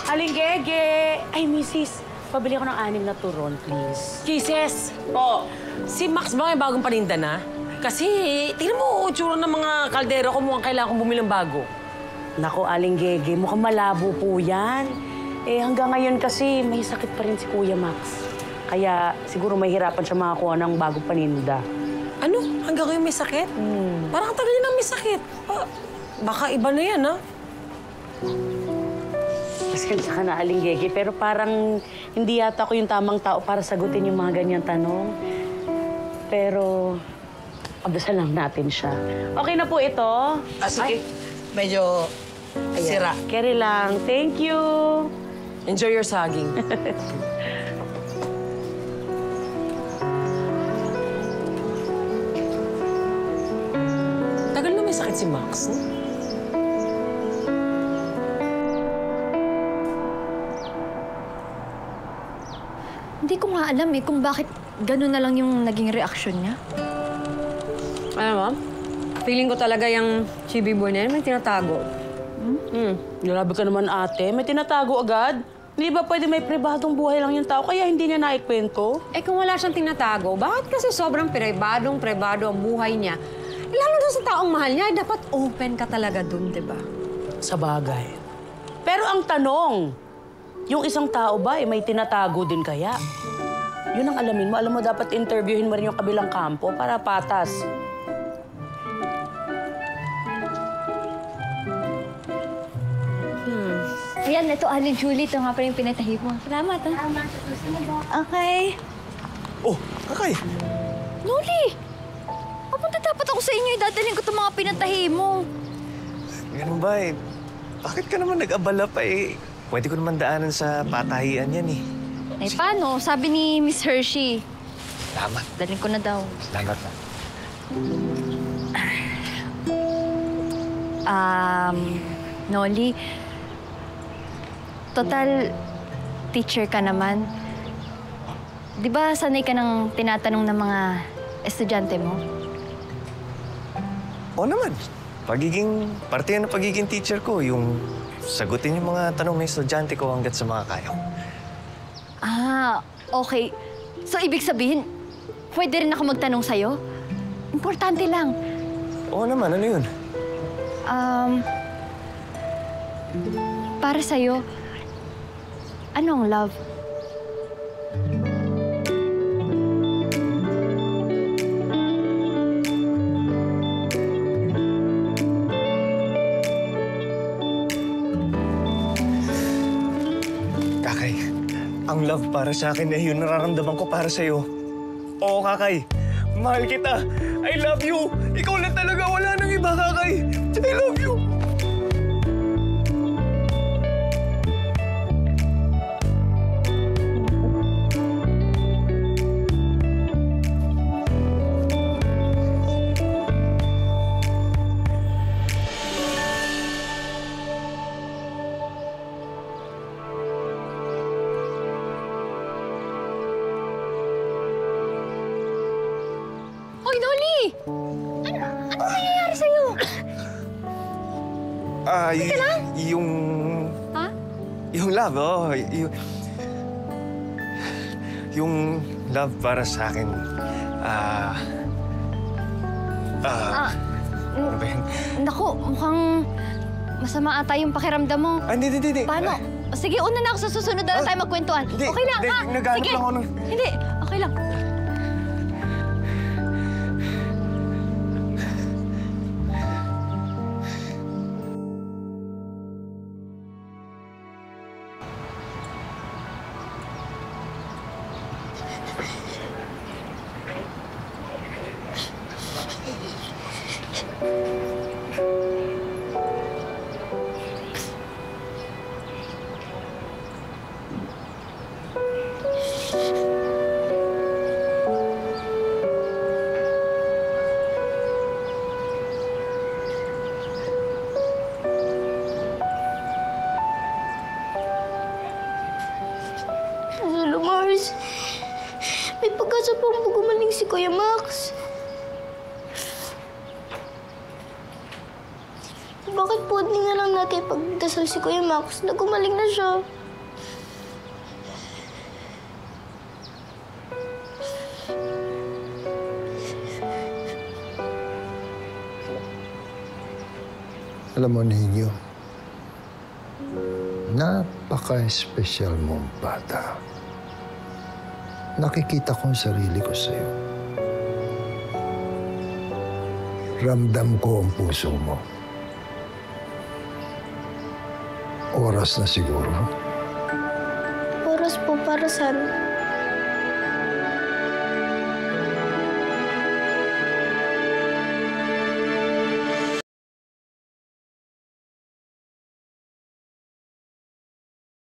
Aling Gege! Ay, misis, pabili ako ng 6 na turon, please. Kisses! Po, si Max ba may bagong paninda na? Kasi, tingnan mo, tsura ng mga kaldero ko mukhang kailangan kong bumili ng bago. Naku, Aling Gege, mukhang malabo po yan. Eh, hanggang ngayon kasi may sakit pa rin si Kuya Max. Kaya siguro mahirapan siya makakuha ng bagong paninda. Ano? Hanggang ngayon may sakit? Parang tagal niya nang may sakit. Baka iba na yan, ha? Pasensya ka na, Aling Gege, pero parang hindi yata ako yung tamang tao para sagutin yung mga ganyang tanong. Pero, pagdasal lang natin siya. Okay na po ito? Sige. Medyo sira. Carry lang. Thank you. Enjoy your saging. Tagal na may sakit si Max, no? Hindi ko nga alam eh kung bakit gano'n na lang yung naging reaksyon niya. Alam mo, feeling ko talaga yung chibi boy na yan may tinatago. Grabe ka naman, ate. May tinatago agad. Hindi ba pwede may pribadong buhay lang yung tao kaya hindi niya naikwento? Eh kung wala siyang tinatago, bakit kasi sobrang pribado ang buhay niya? Eh, lalo na sa taong mahal niya, dapat open ka talaga dun, di ba? Sa bagay. Pero ang tanong, yung isang tao ba may tinatago din kaya? Yun ang alamin mo. Alam mo, dapat interviewin mo rin yung kabilang kampo para patas. Ayan, ito, Aling Julie. Ito nga pa rin pinatahi mo. Salamat, ha? Okay. Oh, Kakay! Noli! Papunta dapat ako sa inyo. Idadalhin ko itong mga pinatahi mo. Ganun ba eh? Bakit ka naman nag-abala pa eh? Pwede ko naman daanan sa patahian yan eh. Eh, paano? Sabi ni Miss Hershey. Salamat. Dalhin ko na daw. Salamat na. Noli, total, teacher ka naman. Di ba sanay ka nang tinatanong ng mga estudyante mo? Oo naman. Parte yan ng pagiging teacher ko, yung sagutin yung mga tanong ng estudyante ko hanggat sa mga kaya ko. Ah, okay. So, ibig sabihin, pwede rin ako magtanong sa'yo? Importante lang. Oo naman, ano yun? Para sa'yo, ano ang love? Kakay, ang love para sa akin eh yun nararamdaman ko para sa'yo. Oo, Kakay. Mahal kita. I love you. Ikaw lang talaga. Wala nang iba, Kakay. I love you. Hoy, Noli! Ano nangyayari sa'yo? Yung... Ha? Yung love, oh. Yung love para sa akin, ano ba yun? Naku, mukhang masama ata yung pakiramdam mo. Hindi. Paano? Sige, una na ako sa susunod na lang tayo magkwentuhan. Hindi, Okay lang, hindi, ha? naghanap Sige. lang ako ng... Hindi, okay lang. Lolo Mars, may pag-asa pang gumaling si Kuya Max. Bakit po di na lang natin pagdasal si Kuya Max na gumaling na siya? Alam mo, Ninyo, napaka-espesyal mong bata. Nakikita ko ang sarili ko sa'yo. Ramdam ko ang puso mo. Oras na siguro. Oras po para saan?